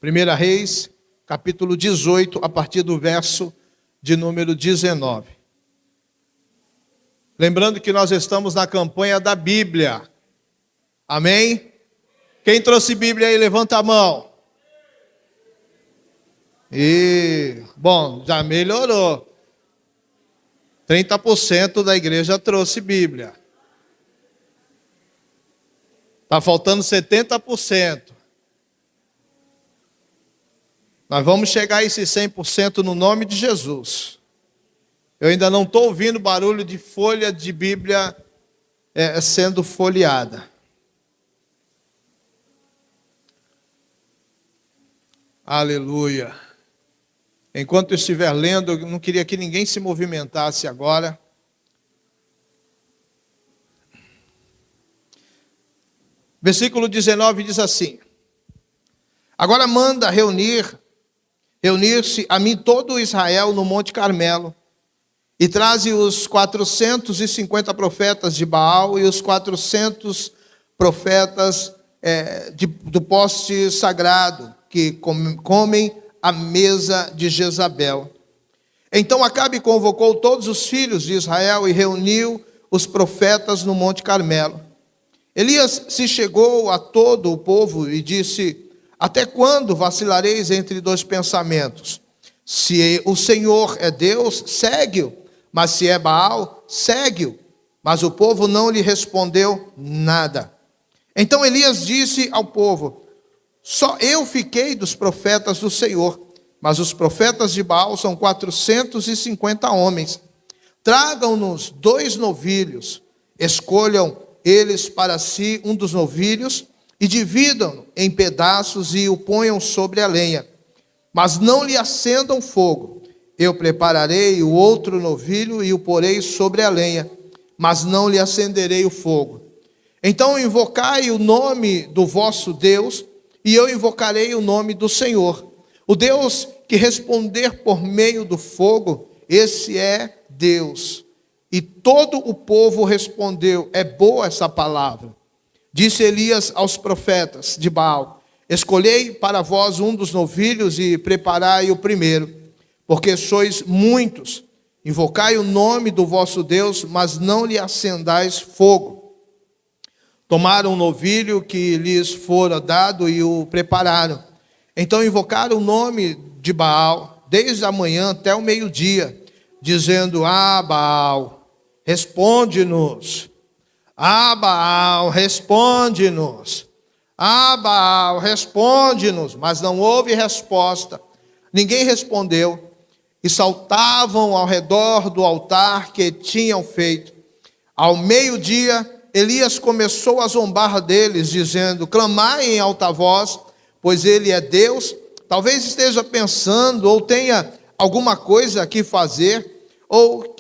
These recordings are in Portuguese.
1 Reis, capítulo 18, a partir do verso de número 19. Lembrando que nós estamos na campanha da Bíblia. Amém? Quem trouxe Bíblia aí, levanta a mão. Bom, já melhorou. 30% da igreja trouxe Bíblia. Está faltando 70%. Nós vamos chegar a esse 100% no nome de Jesus. Eu ainda não estou ouvindo barulho de folha de Bíblia sendo folheada. Aleluia. Enquanto eu estiver lendo, eu não queria que ninguém se movimentasse agora. Versículo 19 diz assim: agora manda reunir-se a mim todo Israel no Monte Carmelo, e traze os 450 profetas de Baal e os 400 profetas do poste sagrado, que comem a mesa de Jezabel. Então Acabe convocou todos os filhos de Israel e reuniu os profetas no Monte Carmelo. Elias se chegou a todo o povo e disse: até quando vacilareis entre dois pensamentos? Se o Senhor é Deus, segue-o, mas se é Baal, segue-o. Mas o povo não lhe respondeu nada. Então Elias disse ao povo: só eu fiquei dos profetas do Senhor, mas os profetas de Baal são 450 homens. Tragam-nos 2 novilhos, escolham eles para si um dos novilhos e dividam em pedaços e o ponham sobre a lenha. Mas não lhe acendam fogo. Eu prepararei o outro novilho e o porei sobre a lenha, mas não lhe acenderei o fogo. Então invocai o nome do vosso Deus, e eu invocarei o nome do Senhor. O Deus que responder por meio do fogo, esse é Deus. E todo o povo respondeu: é boa essa palavra. Disse Elias aos profetas de Baal: escolhei para vós um dos novilhos e preparai o primeiro, porque sois muitos. Invocai o nome do vosso Deus, mas não lhe acendais fogo. Tomaram o novilho que lhes fora dado e o prepararam. Então invocaram o nome de Baal, desde a manhã até o meio-dia, dizendo: ah, Baal, responde-nos. Ah, Baal, responde-nos. Ah, Baal, responde-nos. Mas não houve resposta. Ninguém respondeu. E saltavam ao redor do altar que tinham feito. Ao meio-dia, Elias começou a zombar deles, dizendo: clamai em alta voz, pois ele é Deus. Talvez esteja pensando, ou tenha alguma coisa que fazer, ou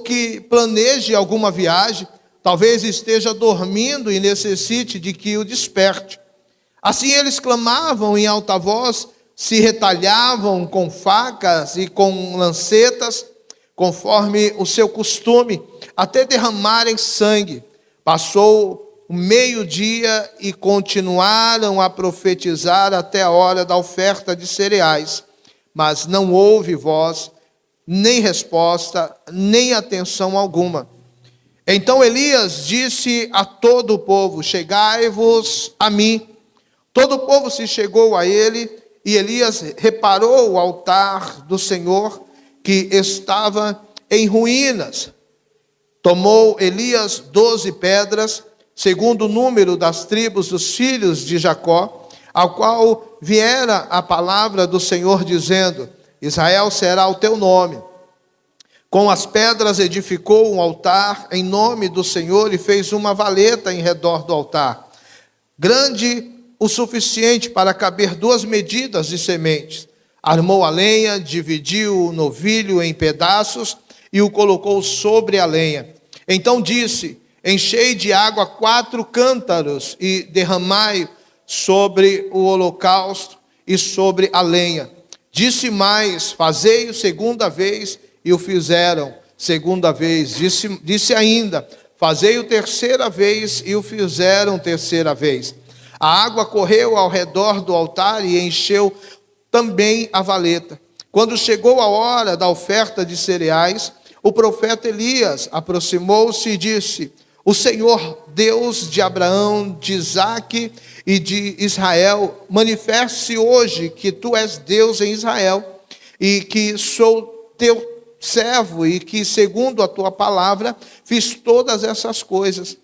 que planeje alguma viagem. Talvez esteja dormindo e necessite de que o desperte. Assim eles clamavam em alta voz, se retalhavam com facas e com lancetas, conforme o seu costume, até derramarem sangue. Passou o meio-dia e continuaram a profetizar até a hora da oferta de cereais. Mas não houve voz, nem resposta, nem atenção alguma. Então Elias disse a todo o povo: chegai-vos a mim. Todo o povo se chegou a ele, e Elias reparou o altar do Senhor, que estava em ruínas. Tomou Elias 12 pedras, segundo o número das tribos dos filhos de Jacó, ao qual viera a palavra do Senhor, dizendo: Israel será o teu nome. Com as pedras edificou um altar em nome do Senhor e fez uma valeta em redor do altar, grande o suficiente para caber 2 medidas de sementes. Armou a lenha, dividiu o novilho em pedaços e o colocou sobre a lenha. Então disse: enchei de água 4 cântaros e derramai sobre o holocausto e sobre a lenha. Disse mais: fazei-o segunda vez, e o fizeram segunda vez. Disse ainda: fazei-o terceira vez, e o fizeram terceira vez. A água correu ao redor do altar e encheu também a valeta. Quando chegou a hora da oferta de cereais, o profeta Elias aproximou-se e disse: o Senhor, Deus de Abraão, de Isaque e de Israel, manifeste hoje que tu és Deus em Israel e que sou teu servo e que, segundo a tua palavra, fiz todas essas coisas.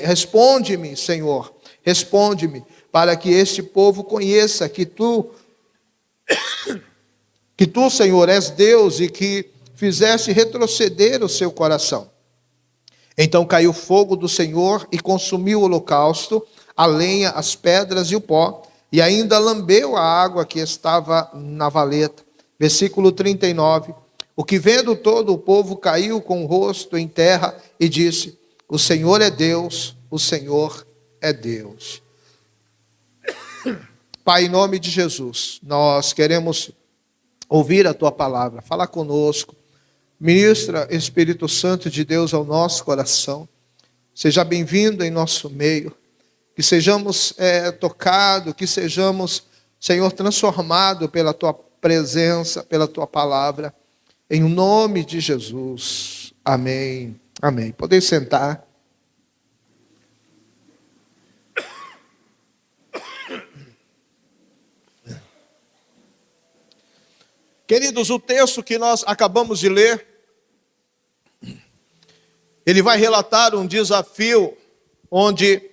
Responde-me, Senhor, responde-me, para que este povo conheça que tu, Senhor, és Deus e que fizeste retroceder o seu coração. Então caiu fogo do Senhor e consumiu o holocausto, a lenha, as pedras e o pó, e ainda lambeu a água que estava na valeta. Versículo 39. O que vendo todo o povo caiu com o rosto em terra e disse: o Senhor é Deus, o Senhor é Deus. Pai, em nome de Jesus, nós queremos ouvir a tua palavra. Fala conosco. Ministra, Espírito Santo de Deus, ao nosso coração. Seja bem-vindo em nosso meio. Que sejamos tocados, que sejamos, Senhor, transformados pela tua presença, pela tua palavra. Em nome de Jesus. Amém. Amém. Podem sentar. Queridos, o texto que nós acabamos de ler, ele vai relatar um desafio onde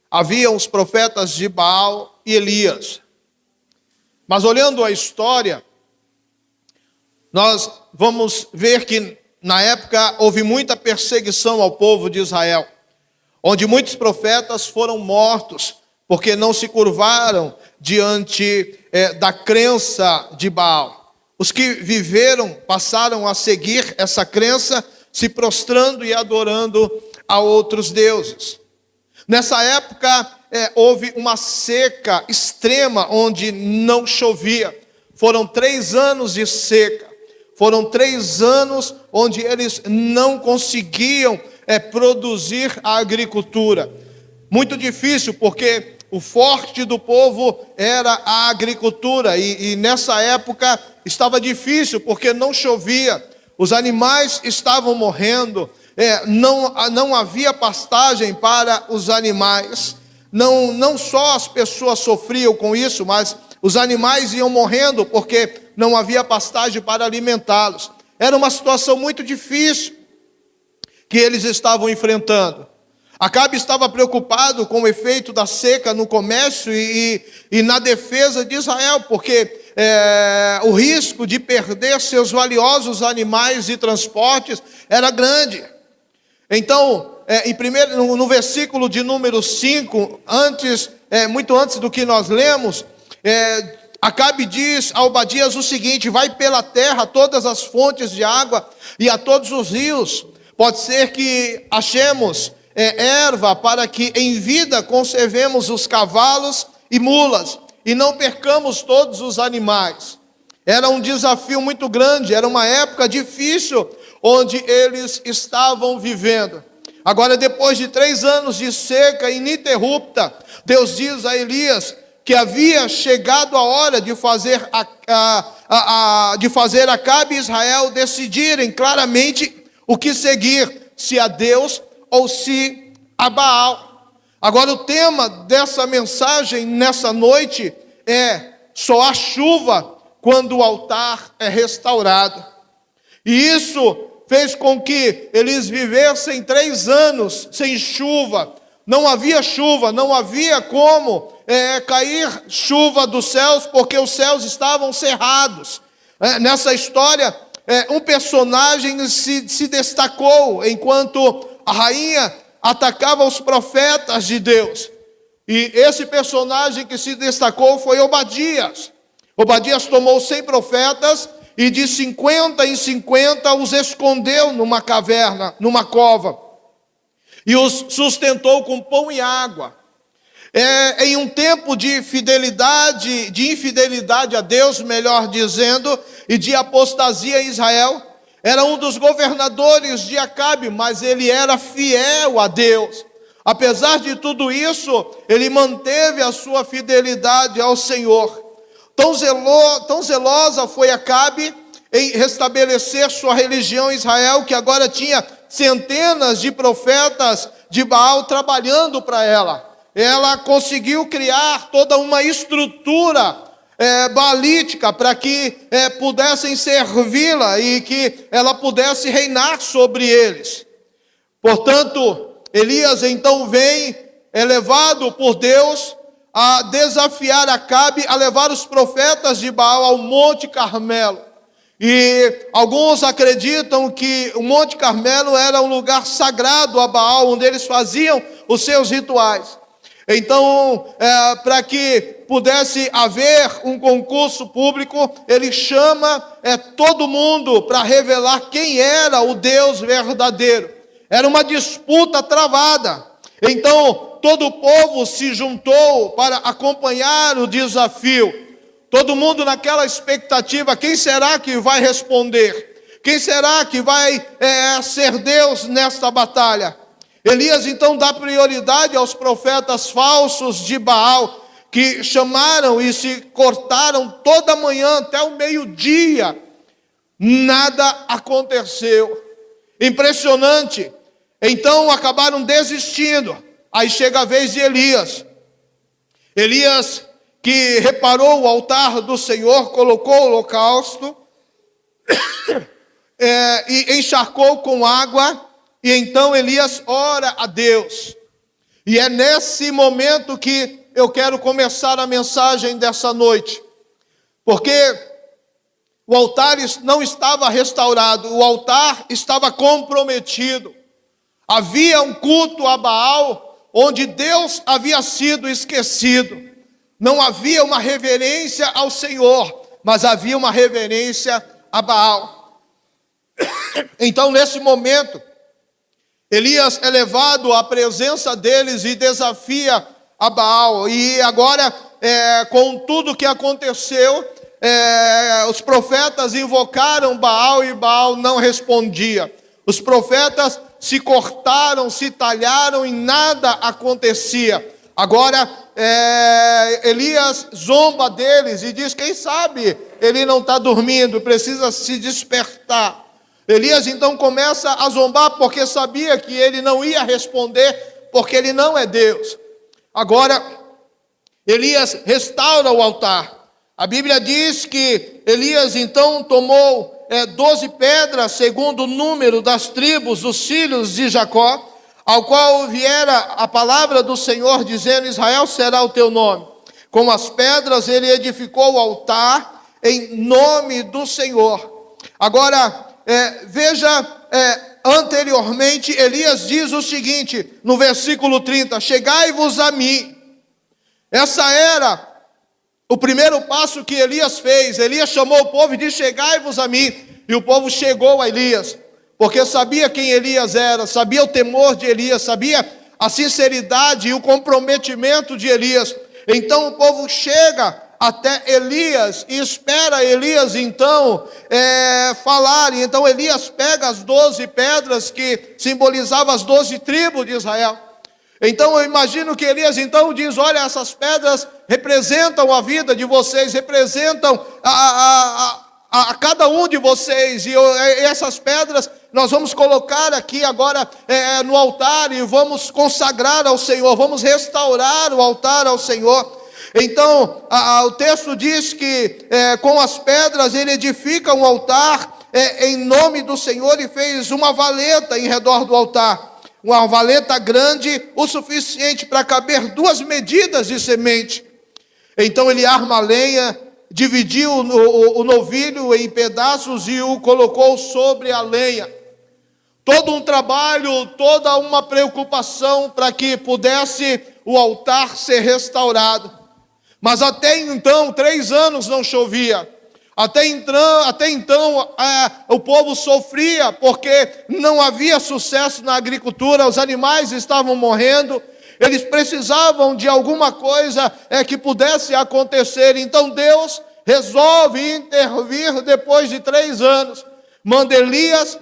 haviam os profetas de Baal e Elias. Mas olhando a história, nós vamos ver que na época houve muita perseguição ao povo de Israel, onde muitos profetas foram mortos, porque não se curvaram diante da crença de Baal. Os que viveram passaram a seguir essa crença, se prostrando e adorando a outros deuses. Nessa época houve uma seca extrema, onde não chovia. Foram 3 anos de seca. Foram 3 anos onde eles não conseguiam produzir a agricultura. Muito difícil, porque o forte do povo era a agricultura. E nessa época estava difícil, porque não chovia. Os animais estavam morrendo. Não havia pastagem para os animais. Não só as pessoas sofriam com isso, mas os animais iam morrendo porque não havia pastagem para alimentá-los. Era uma situação muito difícil que eles estavam enfrentando. Acabe estava preocupado com o efeito da seca no comércio e na defesa de Israel, porque o risco de perder seus valiosos animais e transportes era grande. Então, no versículo de número 5, muito antes do que nós lemos, Acabe diz a Obadias o seguinte: vai pela terra a todas as fontes de água e a todos os rios. Pode ser que achemos erva para que em vida conservemos os cavalos e mulas e não percamos todos os animais. Era um desafio muito grande, era uma época difícil onde eles estavam vivendo. Agora, depois de 3 anos de seca ininterrupta, Deus diz a Elias que havia chegado a hora de fazer Acabe e Israel decidirem claramente o que seguir, se a Deus ou se a Baal. Agora, o tema dessa mensagem nessa noite é: só há chuva quando o altar é restaurado. E isso fez com que eles vivessem 3 anos sem chuva. Não havia chuva, não havia como cair chuva dos céus, porque os céus estavam cerrados. Nessa história, um personagem se destacou enquanto a rainha atacava os profetas de Deus. E esse personagem que se destacou foi Obadias. Obadias tomou 100 profetas e de 50 em 50 os escondeu numa caverna, numa cova, e os sustentou com pão e água. Em um tempo de infidelidade a Deus, melhor dizendo, e de apostasia em Israel, era um dos governadores de Acabe, mas ele era fiel a Deus. Apesar de tudo isso, ele manteve a sua fidelidade ao Senhor. Tão zelosa foi Acabe em restabelecer sua religião em Israel, que agora tinha centenas de profetas de Baal trabalhando para ela. Ela conseguiu criar toda uma estrutura baalítica para que pudessem servi-la e que ela pudesse reinar sobre eles. Portanto, Elias então vem, levado por Deus, a desafiar Acabe a levar os profetas de Baal ao Monte Carmelo. E alguns acreditam que o Monte Carmelo era um lugar sagrado a Baal, onde eles faziam os seus rituais. Então, para que pudesse haver um concurso público, ele chama todo mundo para revelar quem era o Deus verdadeiro. Era uma disputa travada. Então, todo o povo se juntou para acompanhar o desafio. Todo mundo naquela expectativa: quem será que vai responder? Quem será que vai ser Deus nesta batalha? Elias então dá prioridade aos profetas falsos de Baal, que chamaram e se cortaram toda manhã até o meio-dia. Nada aconteceu. Impressionante. Então acabaram desistindo. Aí chega a vez de Elias. Elias, que reparou o altar do Senhor, colocou o holocausto e encharcou com água. E então Elias ora a Deus. E é nesse momento que eu quero começar a mensagem dessa noite. Porque o altar não estava restaurado, o altar estava comprometido. Havia um culto a Baal, onde Deus havia sido esquecido. Não havia uma reverência ao Senhor, mas havia uma reverência a Baal. Então, nesse momento, Elias é levado à presença deles e desafia a Baal. E agora, com tudo que aconteceu, os profetas invocaram Baal e Baal não respondia. Os profetas se cortaram, se talharam e nada acontecia. Agora, Elias zomba deles e diz: quem sabe ele não está dormindo, precisa se despertar. Elias então começa a zombar porque sabia que ele não ia responder, porque ele não é Deus. Agora, Elias restaura o altar. A Bíblia diz que Elias então tomou 12 pedras, segundo o número das tribos, dos filhos de Jacó, ao qual viera a palavra do Senhor, dizendo: Israel será o teu nome. Com as pedras ele edificou o altar em nome do Senhor. Agora, veja, anteriormente Elias diz o seguinte, no versículo 30, chegai-vos a mim. Essa era o primeiro passo que Elias fez. Elias chamou o povo e disse: chegai-vos a mim. E o povo chegou a Elias, porque sabia quem Elias era, sabia o temor de Elias, sabia a sinceridade e o comprometimento de Elias. Então o povo chega até Elias e espera Elias então falar. E então Elias pega as 12 pedras que simbolizavam as 12 tribos de Israel. Então eu imagino que Elias então diz: olha, essas pedras representam a vida de vocês, representam a cada um de vocês, e essas pedras nós vamos colocar aqui agora no altar e vamos consagrar ao Senhor, vamos restaurar o altar ao Senhor. Então o texto diz que com as pedras ele edifica um altar em nome do Senhor e fez uma valeta em redor do altar, uma valeta grande o suficiente para caber 2 medidas de semente. Então ele arma a lenha, dividiu o novilho em pedaços e o colocou sobre a lenha. Todo um trabalho, toda uma preocupação para que pudesse o altar ser restaurado. Mas até então, 3 anos não chovia. Até então o povo sofria porque não havia sucesso na agricultura, os animais estavam morrendo. Eles precisavam de alguma coisa que pudesse acontecer. Então Deus resolve intervir depois de 3 anos. Manda Elias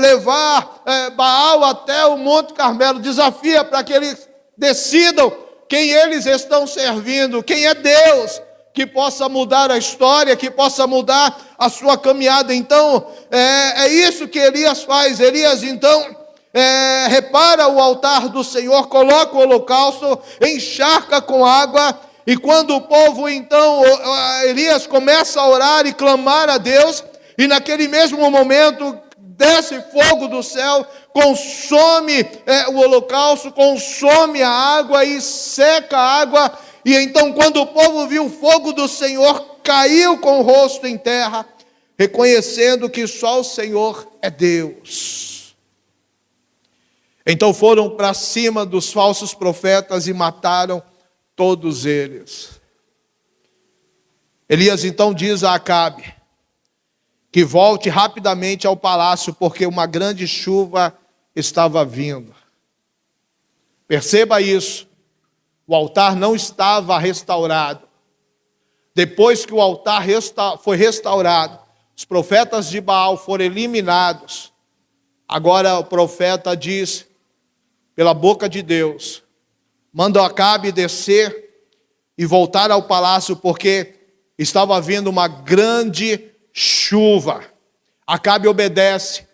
levar Baal até o Monte Carmelo, desafia para que eles decidam quem eles estão servindo, quem é Deus, que possa mudar a história, que possa mudar a sua caminhada. Então, é isso que Elias faz. Elias, então, repara o altar do Senhor, coloca o holocausto, encharca com água, e quando o povo, então, Elias começa a orar e clamar a Deus, e naquele mesmo momento, desce fogo do céu, consome o holocausto, consome a água e seca a água. E então, quando o povo viu o fogo do Senhor, caiu com o rosto em terra, reconhecendo que só o Senhor é Deus. Então foram para cima dos falsos profetas e mataram todos eles. Elias então diz a Acabe que volte rapidamente ao palácio, porque uma grande chuva estava vindo. Perceba isso. O altar não estava restaurado. Depois que o altar foi restaurado, os profetas de Baal foram eliminados. Agora o profeta diz, pela boca de Deus, manda Acabe descer e voltar ao palácio, porque estava vindo uma grande chuva. Acabe obedece.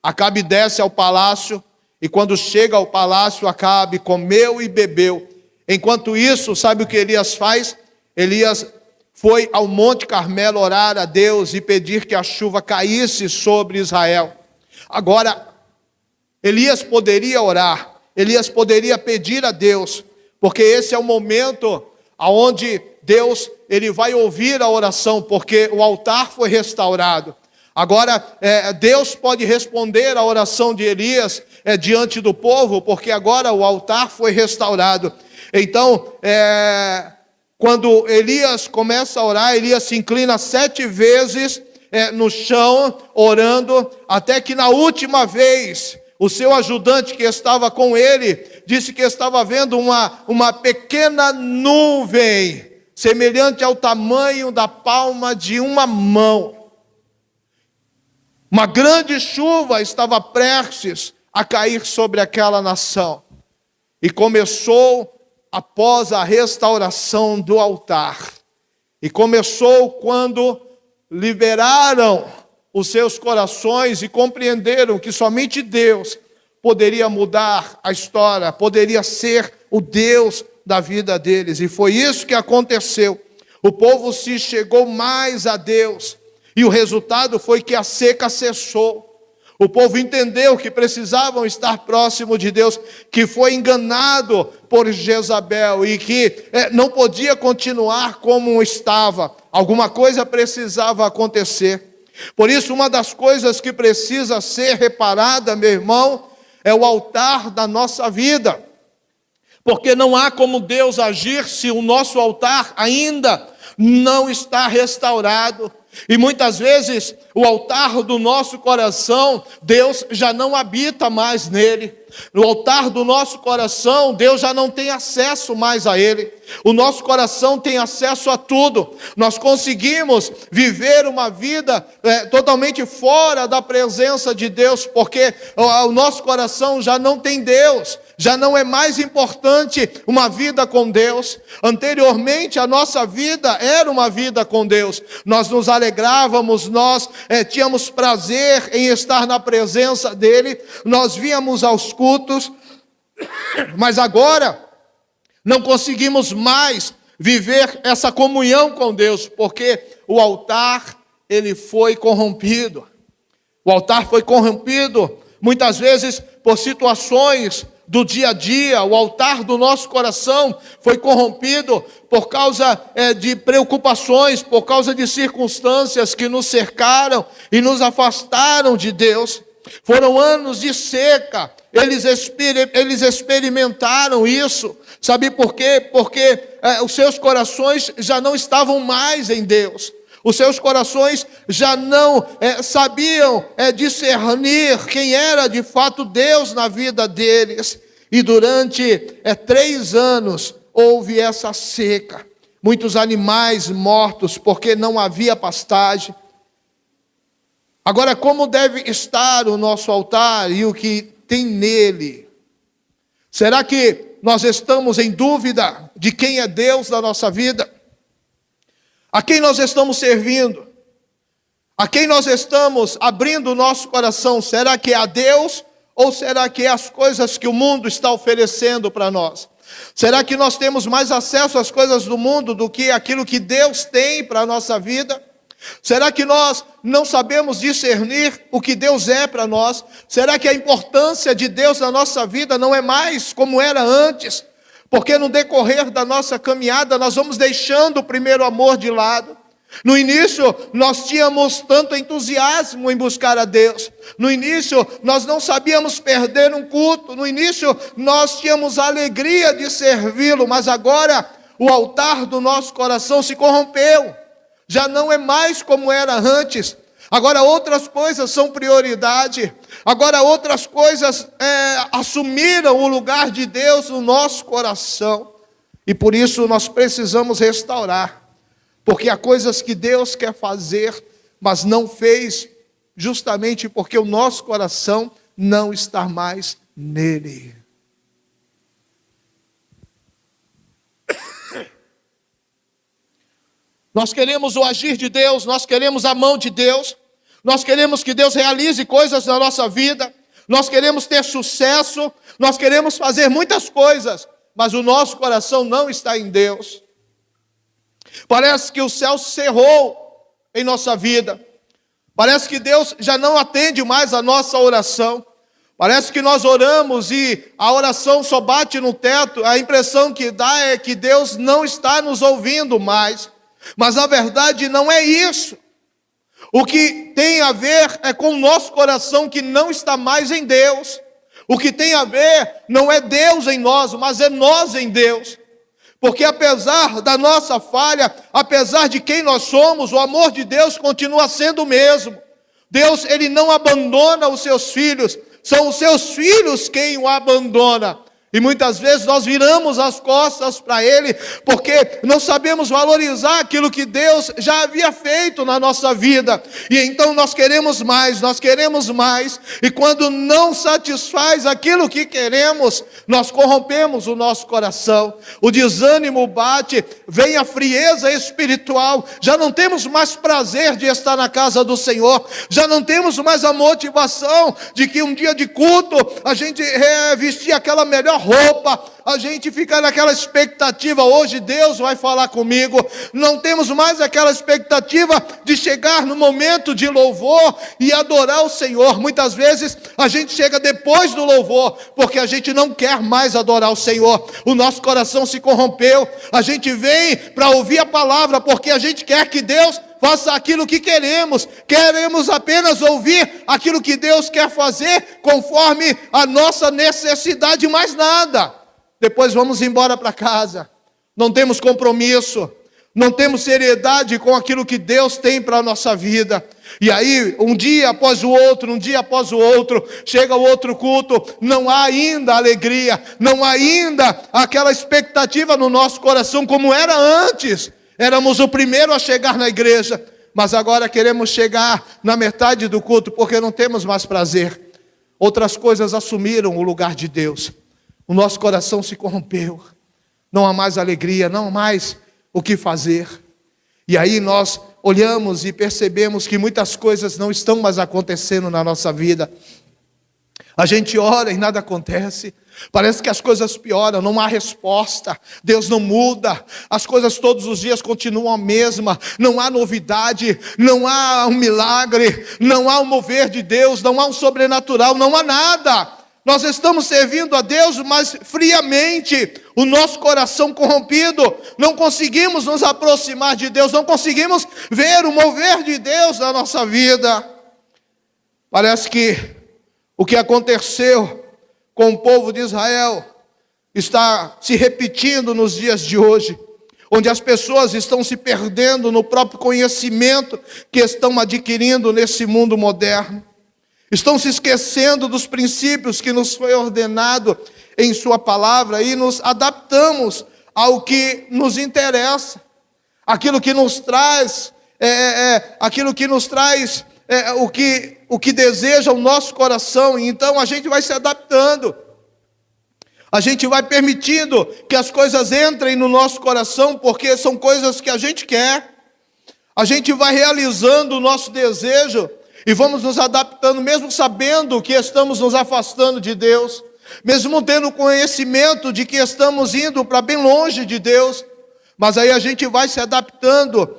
Acabe desce ao palácio, e quando chega ao palácio, Acabe comeu e bebeu. Enquanto isso, sabe o que Elias faz? Elias foi ao Monte Carmelo orar a Deus e pedir que a chuva caísse sobre Israel. Agora, Elias poderia orar, Elias poderia pedir a Deus, porque esse é o momento onde Deus ele vai ouvir a oração, porque o altar foi restaurado. Agora, Deus pode responder a oração de Elias diante do povo, porque agora o altar foi restaurado. Então, quando Elias começa a orar, Elias se inclina 7 vezes no chão, orando, até que na última vez, o seu ajudante que estava com ele, disse que estava vendo uma pequena nuvem, semelhante ao tamanho da palma de uma mão. Uma grande chuva estava prestes a cair sobre aquela nação. E começou após a restauração do altar. E começou quando liberaram os seus corações e compreenderam que somente Deus poderia mudar a história, poderia ser o Deus da vida deles. E foi isso que aconteceu. O povo se chegou mais a Deus, e o resultado foi que a seca cessou. O povo entendeu que precisavam estar próximo de Deus, que foi enganado por Jezabel e que não podia continuar como estava. Alguma coisa precisava acontecer. Por isso, uma das coisas que precisa ser reparada, meu irmão, é o altar da nossa vida. Porque não há como Deus agir se o nosso altar ainda não está restaurado. E muitas vezes o altar do nosso coração, Deus já não habita mais nele. No altar do nosso coração, Deus já não tem acesso mais a ele. O nosso coração tem acesso a tudo. Nós conseguimos viver uma vida totalmente fora da presença de Deus, porque o nosso coração já não tem Deus. Já não é mais importante uma vida com Deus. Anteriormente a nossa vida era uma vida com Deus. Nós nos alegrávamos, nós tínhamos prazer em estar na presença dEle. Nós víamos aos cultos. Mas agora não conseguimos mais viver essa comunhão com Deus, porque o altar ele foi corrompido. O altar foi corrompido muitas vezes por situações do dia a dia. O altar do nosso coração foi corrompido por causa de preocupações, por causa de circunstâncias que nos cercaram e nos afastaram de Deus. Foram anos de seca, eles experimentaram isso. Sabe por quê? Porque os seus corações já não estavam mais em Deus. Os seus corações já não sabiam discernir quem era de fato Deus na vida deles. E durante 3 anos houve essa seca. Muitos animais mortos porque não havia pastagem. Agora, como deve estar o nosso altar e o que tem nele? Será que nós estamos em dúvida de quem é Deus na nossa vida? A quem nós estamos servindo? A quem nós estamos abrindo o nosso coração? Será que é a Deus ou será que é as coisas que o mundo está oferecendo para nós? Será que nós temos mais acesso às coisas do mundo do que aquilo que Deus tem para a nossa vida? Será que nós não sabemos discernir o que Deus é para nós? Será que a importância de Deus na nossa vida não é mais como era antes? Porque no decorrer da nossa caminhada nós vamos deixando o primeiro amor de lado. No início nós tínhamos tanto entusiasmo em buscar a Deus. No início nós não sabíamos perder um culto. No início nós tínhamos a alegria de servi-lo. Mas agora o altar do nosso coração se corrompeu. Já não é mais como era antes. Agora outras coisas são prioridade. Agora outras coisas assumiram o lugar de Deus no nosso coração. E por isso nós precisamos restaurar. Porque há coisas que Deus quer fazer, mas não fez, justamente porque o nosso coração não está mais nele. Nós queremos o agir de Deus, nós queremos a mão de Deus, nós queremos que Deus realize coisas na nossa vida, nós queremos ter sucesso, nós queremos fazer muitas coisas, mas o nosso coração não está em Deus. Parece que o céu cerrou em nossa vida, parece que Deus já não atende mais a nossa oração, parece que nós oramos e a oração só bate no teto, a impressão que dá é que Deus não está nos ouvindo mais. Mas a verdade não é isso. O que tem a ver é com o nosso coração que não está mais em Deus. O que tem a ver não é Deus em nós, mas é nós em Deus. Porque apesar da nossa falha, apesar de quem nós somos, o amor de Deus continua sendo o mesmo. Deus, Ele não abandona os seus filhos, são os seus filhos quem o abandona. E muitas vezes nós viramos as costas para Ele, porque não sabemos valorizar aquilo que Deus já havia feito na nossa vida. E então nós queremos mais, e quando não satisfaz aquilo que queremos, nós corrompemos o nosso coração. O desânimo bate, vem a frieza espiritual, já não temos mais prazer de estar na casa do Senhor, já não temos mais a motivação de que um dia de culto a gente vestir aquela melhor roupa, a gente fica naquela expectativa, hoje Deus vai falar comigo. Não temos mais aquela expectativa de chegar no momento de louvor e adorar o Senhor. Muitas vezes a gente chega depois do louvor, porque a gente não quer mais adorar o Senhor. O nosso coração se corrompeu. A gente vem para ouvir a palavra, porque a gente quer que Deus faça aquilo que queremos. Queremos apenas ouvir aquilo que Deus quer fazer, conforme a nossa necessidade, mais nada. Depois vamos embora para casa. Não temos compromisso, não temos seriedade com aquilo que Deus tem para a nossa vida. E aí, um dia após o outro, chega o outro culto, não há ainda alegria, não há ainda aquela expectativa no nosso coração como era antes. Éramos o primeiro a chegar na igreja, mas agora queremos chegar na metade do culto, porque não temos mais prazer. Outras coisas assumiram o lugar de Deus. O nosso coração se corrompeu. Não há mais alegria, não há mais o que fazer. E aí nós olhamos e percebemos que muitas coisas não estão mais acontecendo na nossa vida. A gente ora e nada acontece. Parece que as coisas pioram, não há resposta, Deus não muda, as coisas todos os dias continuam a mesma, não há novidade, não há um milagre, não há um mover de Deus, não há um sobrenatural, não há nada. Nós estamos servindo a Deus, mas friamente, o nosso coração corrompido, não conseguimos nos aproximar de Deus, não conseguimos ver o mover de Deus na nossa vida. Parece que o que aconteceu com o povo de Israel está se repetindo nos dias de hoje, onde as pessoas estão se perdendo no próprio conhecimento que estão adquirindo nesse mundo moderno. Estão se esquecendo dos princípios que nos foi ordenado em sua palavra e nos adaptamos ao que nos interessa, aquilo que nos traz o que deseja o nosso coração, e então a gente vai se adaptando. A gente vai permitindo que as coisas entrem no nosso coração, porque são coisas que a gente quer. A gente vai realizando o nosso desejo e vamos nos adaptando, mesmo sabendo que estamos nos afastando de Deus, mesmo tendo conhecimento de que estamos indo para bem longe de Deus, mas aí a gente vai se adaptando.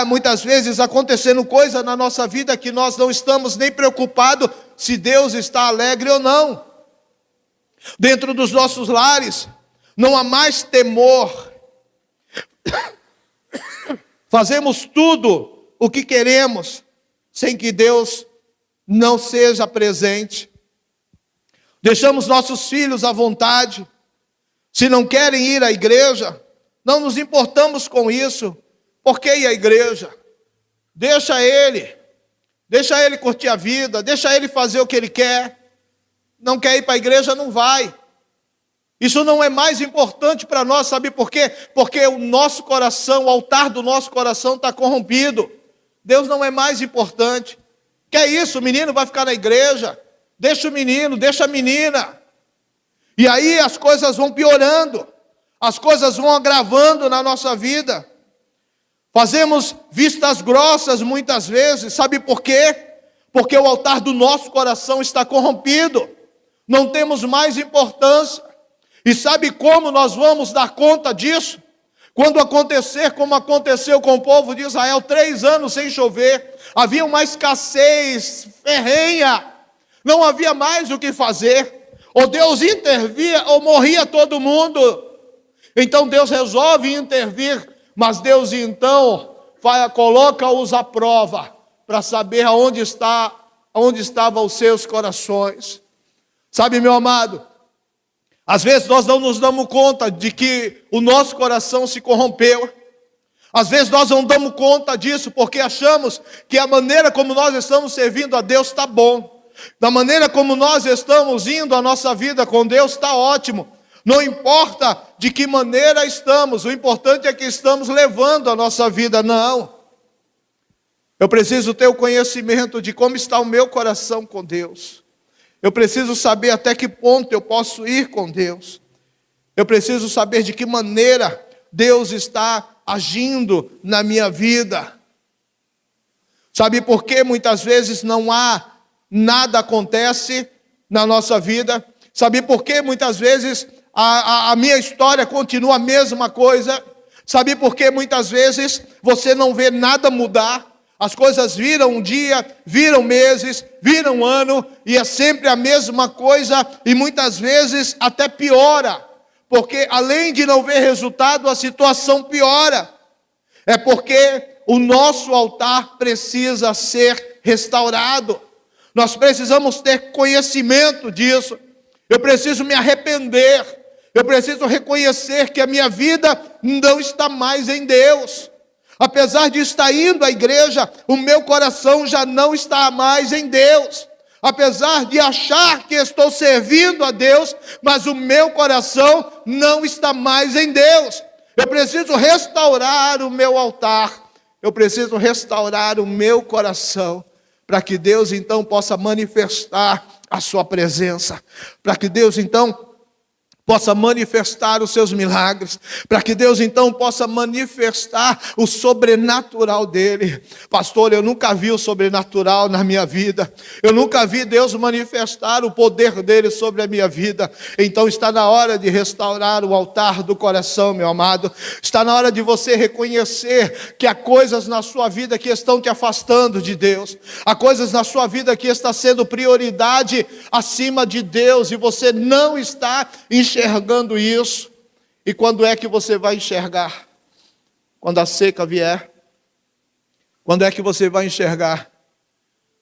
Muitas vezes acontecendo coisa na nossa vida que nós não estamos nem preocupados se Deus está alegre ou não. Dentro dos nossos lares, não há mais temor. Fazemos tudo o que queremos, sem que Deus não seja presente. Deixamos nossos filhos à vontade. Se não querem ir à igreja, não nos importamos com isso. Por que ir à igreja? Deixa ele curtir a vida, deixa ele fazer o que ele quer. Não quer ir para a igreja, não vai. Isso não é mais importante para nós, sabe por quê? Porque o nosso coração, o altar do nosso coração está corrompido. Deus não é mais importante. Que é isso? O menino vai ficar na igreja? Deixa o menino, deixa a menina. E aí as coisas vão piorando, as coisas vão agravando na nossa vida. Fazemos vistas grossas muitas vezes, sabe por quê? Porque o altar do nosso coração está corrompido. Não temos mais importância. E sabe como nós vamos dar conta disso? Quando acontecer como aconteceu com o povo de Israel, 3 anos sem chover, havia uma escassez ferrenha, não havia mais o que fazer. Ou Deus intervia ou morria todo mundo. Então Deus resolve intervir, mas Deus então coloca-os à prova, para saber onde estavam os seus corações. Sabe, meu amado, às vezes nós não nos damos conta de que o nosso coração se corrompeu. Às vezes nós não damos conta disso porque achamos que a maneira como nós estamos servindo a Deus está bom. Da maneira como nós estamos indo a nossa vida com Deus está ótimo. Não importa de que maneira estamos, o importante é que estamos levando a nossa vida. Não. Eu preciso ter o conhecimento de como está o meu coração com Deus. Eu preciso saber até que ponto eu posso ir com Deus. Eu preciso saber de que maneira Deus está agindo na minha vida. Sabe por que muitas vezes nada acontece na nossa vida? Sabe por que muitas vezes a minha história continua a mesma coisa? Sabe por que muitas vezes você não vê nada mudar? As coisas viram um dia, viram meses, viram um ano, e é sempre a mesma coisa, e muitas vezes até piora, porque além de não ver resultado, a situação piora. É porque o nosso altar precisa ser restaurado. Nós precisamos ter conhecimento disso. Eu preciso me arrepender. Eu preciso reconhecer que a minha vida não está mais em Deus. Apesar de estar indo à igreja, o meu coração já não está mais em Deus. Apesar de achar que estou servindo a Deus, mas o meu coração não está mais em Deus. Eu preciso restaurar o meu altar. Eu preciso restaurar o meu coração, para que Deus então possa manifestar a sua presença. Para que Deus então possa manifestar os seus milagres, para que Deus então possa manifestar o sobrenatural dele. Pastor, eu nunca vi o sobrenatural na minha vida, eu nunca vi Deus manifestar o poder dele sobre a minha vida. Então está na hora de restaurar o altar do coração, meu amado. Está na hora de você reconhecer que há coisas na sua vida que estão te afastando de Deus, há coisas na sua vida que está sendo prioridade acima de Deus, e você não está enxergando isso. E quando é que você vai enxergar? Quando a seca vier? Quando é que você vai enxergar?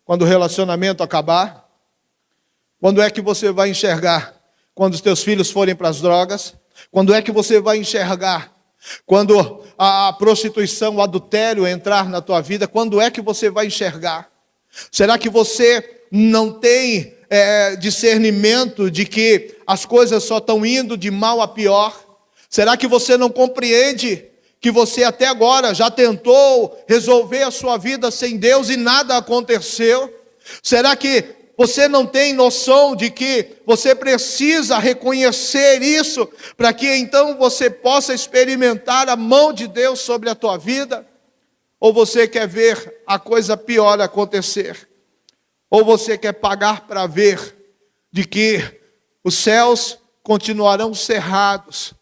Quando o relacionamento acabar? Quando é que você vai enxergar? Quando os teus filhos forem para as drogas? Quando é que você vai enxergar? Quando a prostituição, o adultério entrar na tua vida? Quando é que você vai enxergar? Será que você não tem discernimento de que as coisas só estão indo de mal a pior? Será que você não compreende que você até agora já tentou resolver a sua vida sem Deus e nada aconteceu? Será que você não tem noção de que você precisa reconhecer isso, para que então você possa experimentar a mão de Deus sobre a tua vida? Ou você quer ver a coisa pior acontecer? Ou você quer pagar para ver de que os céus continuarão cerrados,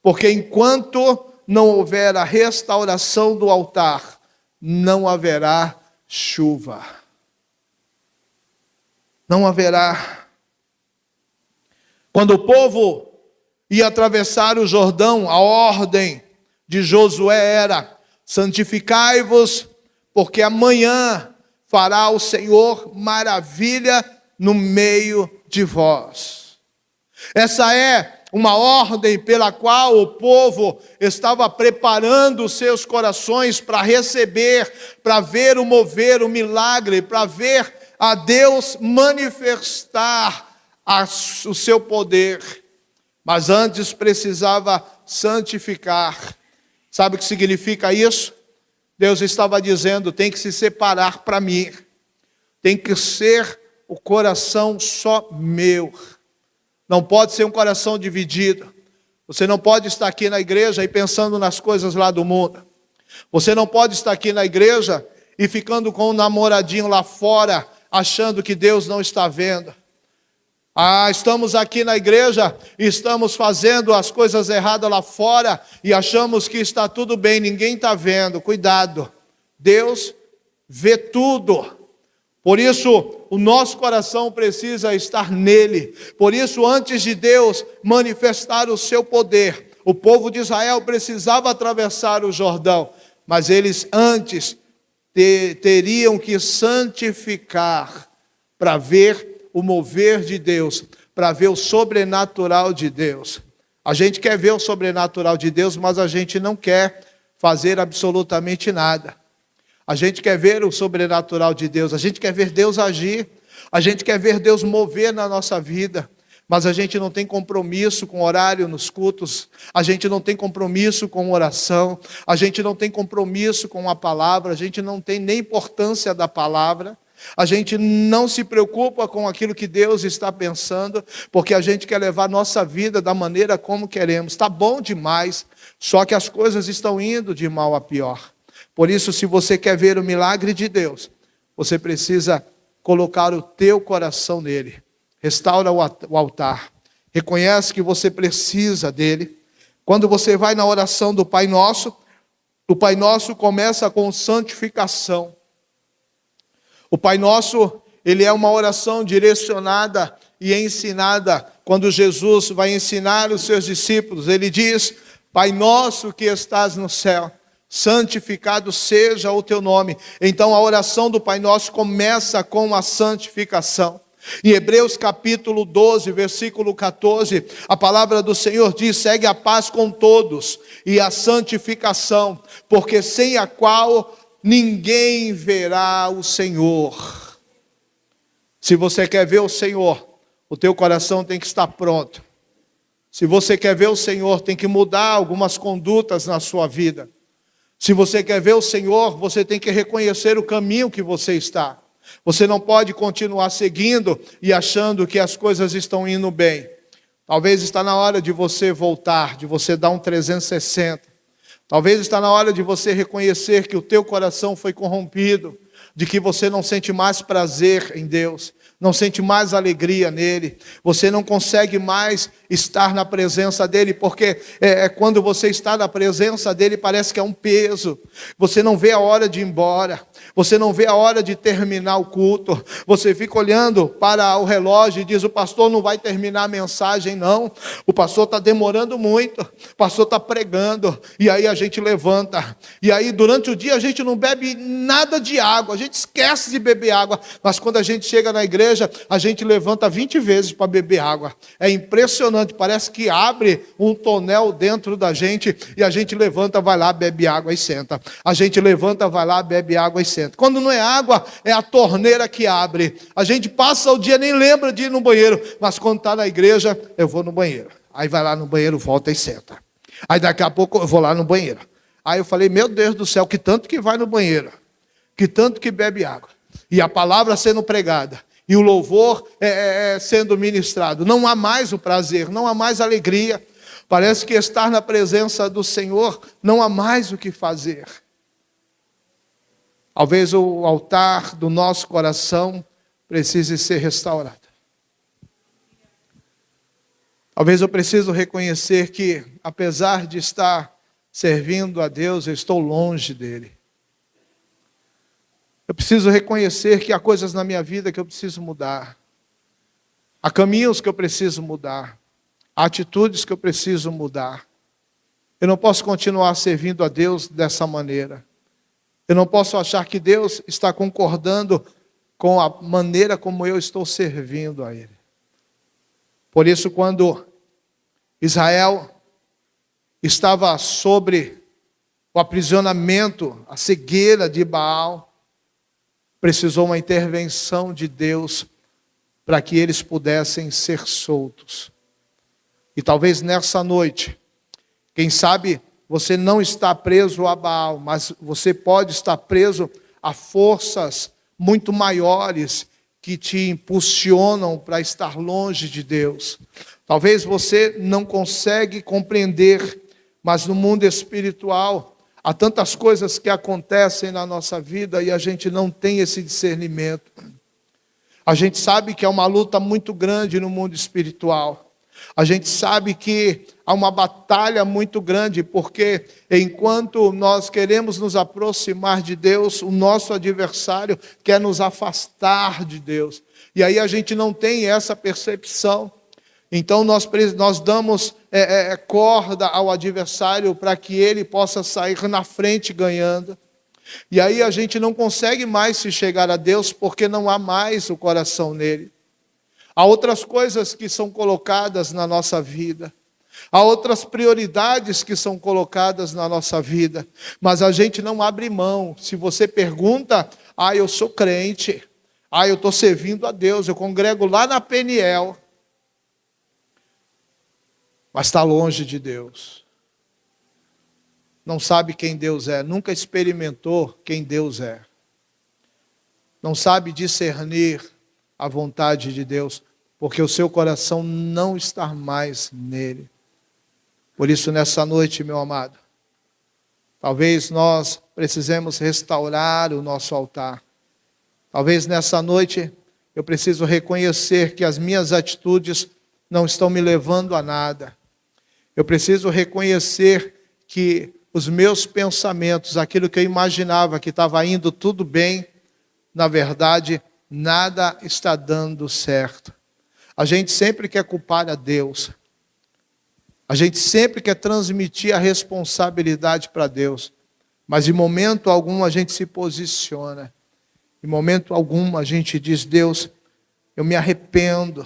porque enquanto não houver a restauração do altar, não haverá chuva. Não haverá. Quando o povo ia atravessar o Jordão, a ordem de Josué era: santificai-vos, porque amanhã fará o Senhor maravilha no meio de vós. Essa é uma ordem pela qual o povo estava preparando os seus corações para receber, para ver o mover, o milagre, para ver a Deus manifestar o seu poder. Mas antes precisava santificar. Sabe o que significa isso? Deus estava dizendo: tem que se separar para mim, tem que ser o coração só meu, não pode ser um coração dividido. Você não pode estar aqui na igreja e pensando nas coisas lá do mundo. Você não pode estar aqui na igreja e ficando com um namoradinho lá fora, achando que Deus não está vendo. Estamos aqui na igreja e estamos fazendo as coisas erradas lá fora e achamos que está tudo bem, ninguém está vendo. Cuidado, Deus vê tudo. Por isso, o nosso coração precisa estar nele. Por isso, antes de Deus manifestar o seu poder, o povo de Israel precisava atravessar o Jordão, mas eles antes teriam que santificar para ver o mover de Deus, para ver o sobrenatural de Deus. A gente quer ver o sobrenatural de Deus, mas a gente não quer fazer absolutamente nada. A gente quer ver o sobrenatural de Deus, a gente quer ver Deus agir, a gente quer ver Deus mover na nossa vida, mas a gente não tem compromisso com horário nos cultos, a gente não tem compromisso com oração, a gente não tem compromisso com a palavra, a gente não tem nem importância da palavra, a gente não se preocupa com aquilo que Deus está pensando, porque a gente quer levar nossa vida da maneira como queremos. Está bom demais, só que as coisas estão indo de mal a pior. Por isso, se você quer ver o milagre de Deus, você precisa colocar o teu coração nele. Restaura o altar. Reconhece que você precisa dele. Quando você vai na oração do Pai Nosso, o Pai Nosso começa com santificação. O Pai Nosso, ele é uma oração direcionada e ensinada. Quando Jesus vai ensinar os seus discípulos, ele diz: Pai Nosso que estás no céu, santificado seja o teu nome. Então a oração do Pai Nosso começa com a santificação. Em Hebreus capítulo 12, versículo 14, a palavra do Senhor diz: segue a paz com todos e a santificação, porque sem a qual ninguém verá o Senhor. Se você quer ver o Senhor, o teu coração tem que estar pronto. Se você quer ver o Senhor, tem que mudar algumas condutas na sua vida. Se você quer ver o Senhor, você tem que reconhecer o caminho que você está. Você não pode continuar seguindo e achando que as coisas estão indo bem. Talvez está na hora de você voltar, de você dar um 360. Talvez está na hora de você reconhecer que o teu coração foi corrompido, de que você não sente mais prazer em Deus, não sente mais alegria nele, você não consegue mais estar na presença dele, porque quando você está na presença dele parece que é um peso, você não vê a hora de ir embora, você não vê a hora de terminar o culto, você fica olhando para o relógio e diz: o pastor não vai terminar a mensagem não, o pastor está demorando muito, o pastor está pregando, e aí a gente levanta, e aí durante o dia a gente não bebe nada de água, a gente esquece de beber água, mas quando a gente chega na igreja, a gente levanta 20 vezes para beber água. É impressionante, parece que abre um tonel dentro da gente e a gente levanta, vai lá, bebe água e senta. A gente levanta, vai lá, bebe água e senta. Quando não é água, é a torneira que abre. A gente passa o dia, nem lembra de ir no banheiro, mas quando está na igreja, eu vou no banheiro. Aí vai lá no banheiro, volta e senta. Aí daqui a pouco eu vou lá no banheiro. Aí eu falei, meu Deus do céu, que tanto que vai no banheiro, que tanto que bebe água, e a palavra sendo pregada, e o louvor sendo ministrado. Não há mais o prazer, não há mais alegria. Parece que estar na presença do Senhor não há mais o que fazer. Talvez o altar do nosso coração precise ser restaurado. Talvez eu preciso reconhecer que, apesar de estar servindo a Deus, eu estou longe dele. Eu preciso reconhecer que há coisas na minha vida que eu preciso mudar. Há caminhos que eu preciso mudar. Há atitudes que eu preciso mudar. Eu não posso continuar servindo a Deus dessa maneira. Eu não posso achar que Deus está concordando com a maneira como eu estou servindo a Ele. Por isso, quando Israel estava sobre o aprisionamento, a cegueira de Baal, precisou uma intervenção de Deus para que eles pudessem ser soltos. E talvez nessa noite, quem sabe você não está preso a Baal, mas você pode estar preso a forças muito maiores que te impulsionam para estar longe de Deus. Talvez você não consegue compreender, mas no mundo espiritual há tantas coisas que acontecem na nossa vida e a gente não tem esse discernimento. A gente sabe que é uma luta muito grande no mundo espiritual. A gente sabe que há uma batalha muito grande, porque enquanto nós queremos nos aproximar de Deus, o nosso adversário quer nos afastar de Deus. E aí a gente não tem essa percepção. Então nós damos corda ao adversário para que ele possa sair na frente ganhando. E aí a gente não consegue mais se chegar a Deus, porque não há mais o coração nele. Há outras coisas que são colocadas na nossa vida. Há outras prioridades que são colocadas na nossa vida. Mas a gente não abre mão. Se você pergunta, eu sou crente. Eu estou servindo a Deus. Eu congrego lá na Peniel. Mas está longe de Deus. Não sabe quem Deus é. Nunca experimentou quem Deus é. Não sabe discernir a vontade de Deus, porque o seu coração não está mais nele. Por isso, nessa noite, meu amado, talvez nós precisemos restaurar o nosso altar. Talvez nessa noite eu preciso reconhecer que as minhas atitudes não estão me levando a nada. Eu preciso reconhecer que os meus pensamentos, aquilo que eu imaginava que estava indo tudo bem, na verdade, nada está dando certo. A gente sempre quer culpar a Deus. A gente sempre quer transmitir a responsabilidade para Deus. Mas em momento algum a gente se posiciona. Em momento algum a gente diz, Deus, eu me arrependo.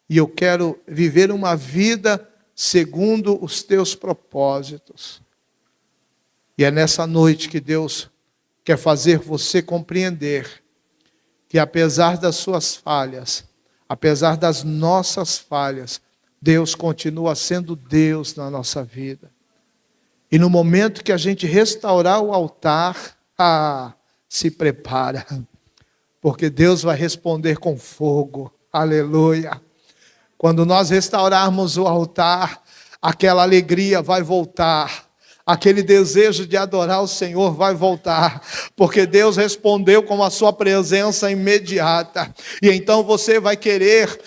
E eu quero viver uma vida segundo os teus propósitos. E é nessa noite que Deus quer fazer você compreender que apesar das suas falhas, apesar das nossas falhas, Deus continua sendo Deus na nossa vida. E no momento que a gente restaurar o altar, se prepara, porque Deus vai responder com fogo. Aleluia. Quando nós restaurarmos o altar, aquela alegria vai voltar. Aquele desejo de adorar o Senhor vai voltar, porque Deus respondeu com a sua presença imediata. E então você vai querer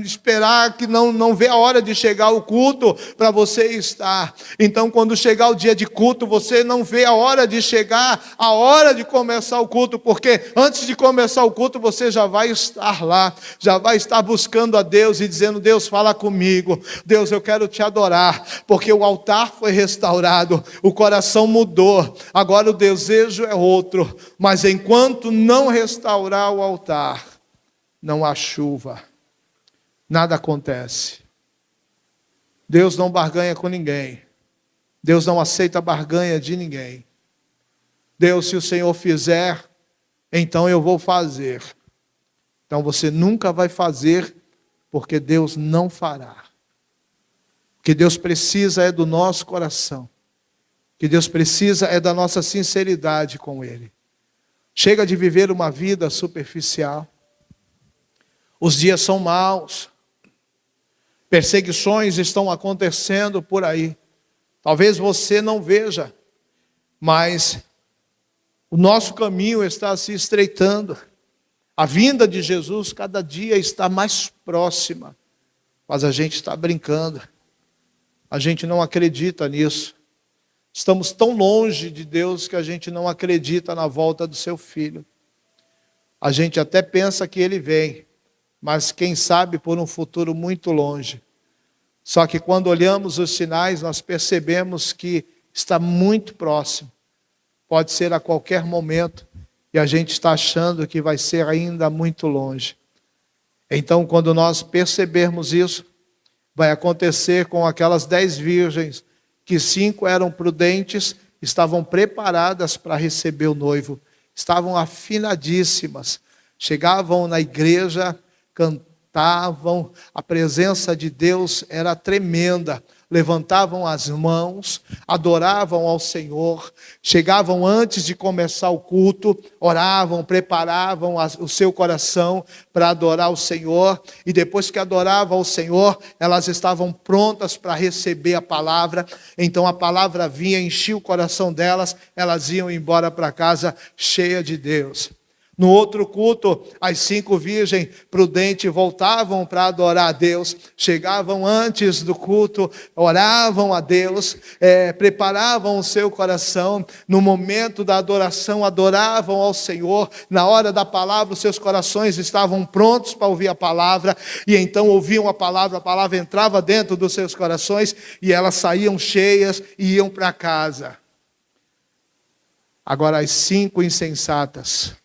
esperar que não vê a hora de chegar o culto para você estar. Então quando chegar o dia de culto, você não vê a hora de chegar, a hora de começar o culto, porque antes de começar o culto você já vai estar lá, já vai estar buscando a Deus e dizendo, Deus, fala comigo. Deus, eu quero te adorar, porque o altar foi restaurado, o coração mudou, agora o desejo é outro, mas enquanto não restaurar o altar, não há chuva, nada acontece. Deus não barganha com ninguém, Deus não aceita barganha de ninguém. Deus, se o Senhor fizer, então eu vou fazer. Então você nunca vai fazer, porque Deus não fará. O que Deus precisa é do nosso coração. que Deus precisa é da nossa sinceridade com Ele. Chega de viver uma vida superficial. Os dias são maus. Perseguições estão acontecendo por aí. Talvez você não veja, mas o nosso caminho está se estreitando. A vinda de Jesus cada dia está mais próxima. Mas a gente está brincando. A gente não acredita nisso. Estamos tão longe de Deus que a gente não acredita na volta do seu Filho. A gente até pensa que Ele vem, mas quem sabe por um futuro muito longe. Só que quando olhamos os sinais, nós percebemos que está muito próximo. Pode ser a qualquer momento, e a gente está achando que vai ser ainda muito longe. Então, quando nós percebermos isso, vai acontecer com aquelas 10 virgens, que 5 eram prudentes, estavam preparadas para receber o noivo, estavam afinadíssimas, chegavam na igreja, cantavam, a presença de Deus era tremenda, levantavam as mãos, adoravam ao Senhor, chegavam antes de começar o culto, oravam, preparavam o seu coração para adorar o Senhor, e depois que adoravam ao Senhor, elas estavam prontas para receber a palavra. Então a palavra vinha, enchia o coração delas, elas iam embora para casa cheia de Deus. No outro culto, as 5 virgens prudentes voltavam para adorar a Deus, chegavam antes do culto, oravam a Deus, preparavam o seu coração, no momento da adoração, adoravam ao Senhor, na hora da palavra, os seus corações estavam prontos para ouvir a palavra, e então ouviam a palavra entrava dentro dos seus corações, e elas saíam cheias e iam para casa. Agora as 5 insensatas,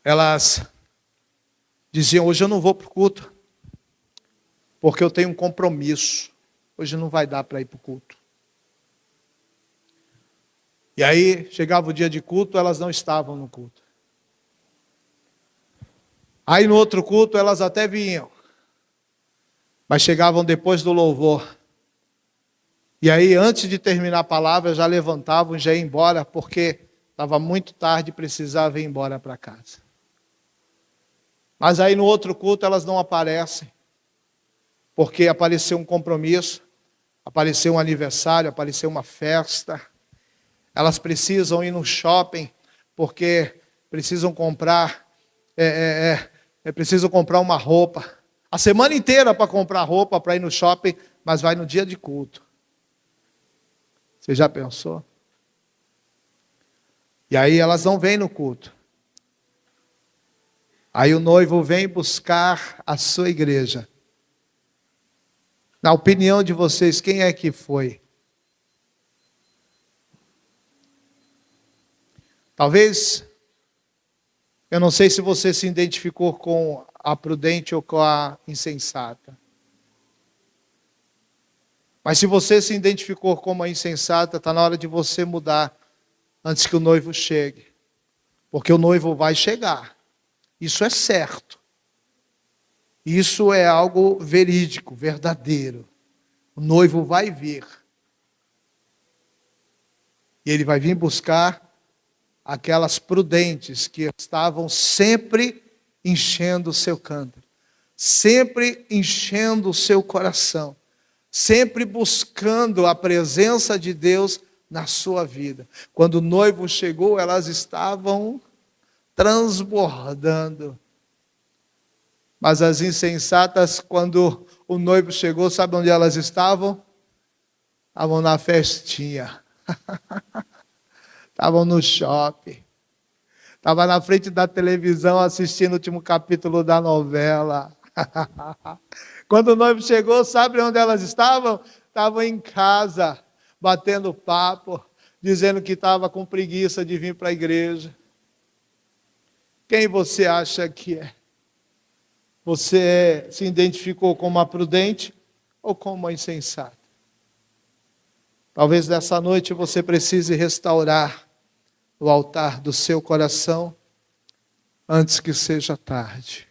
elas diziam: hoje eu não vou para o culto, porque eu tenho um compromisso, hoje não vai dar para ir para o culto. E aí, chegava o dia de culto, elas não estavam no culto. Aí no outro culto, elas até vinham, mas chegavam depois do louvor. E aí, antes de terminar a palavra, já levantavam e já iam embora, porque estava muito tarde e precisava ir embora para casa. Mas aí no outro culto elas não aparecem, porque apareceu um compromisso, apareceu um aniversário, apareceu uma festa. Elas precisam ir no shopping, porque precisam comprar, precisam comprar uma roupa. A semana inteira para comprar roupa, para ir no shopping, mas vai no dia de culto. Você já pensou? E aí elas não vêm no culto. Aí o noivo vem buscar a sua igreja. Na opinião de vocês, quem é que foi? Talvez, eu não sei se você se identificou com a prudente ou com a insensata. Mas se você se identificou como a insensata, está na hora de você mudar antes que o noivo chegue. Porque o noivo vai chegar. Isso é certo. Isso é algo verídico, verdadeiro. O noivo vai vir. E ele vai vir buscar aquelas prudentes que estavam sempre enchendo o seu cântaro, sempre enchendo o seu coração, sempre buscando a presença de Deus na sua vida. Quando o noivo chegou, elas estavam transbordando. Mas as insensatas, quando o noivo chegou, sabe onde elas estavam? Estavam na festinha. Estavam no shopping. Estavam na frente da televisão assistindo o último capítulo da novela. Quando o noivo chegou, sabe onde elas estavam? Estavam em casa, batendo papo, dizendo que estava com preguiça de vir para a igreja. Quem você acha que é? Você se identificou como uma prudente ou como uma insensata? Talvez nessa noite você precise restaurar o altar do seu coração antes que seja tarde.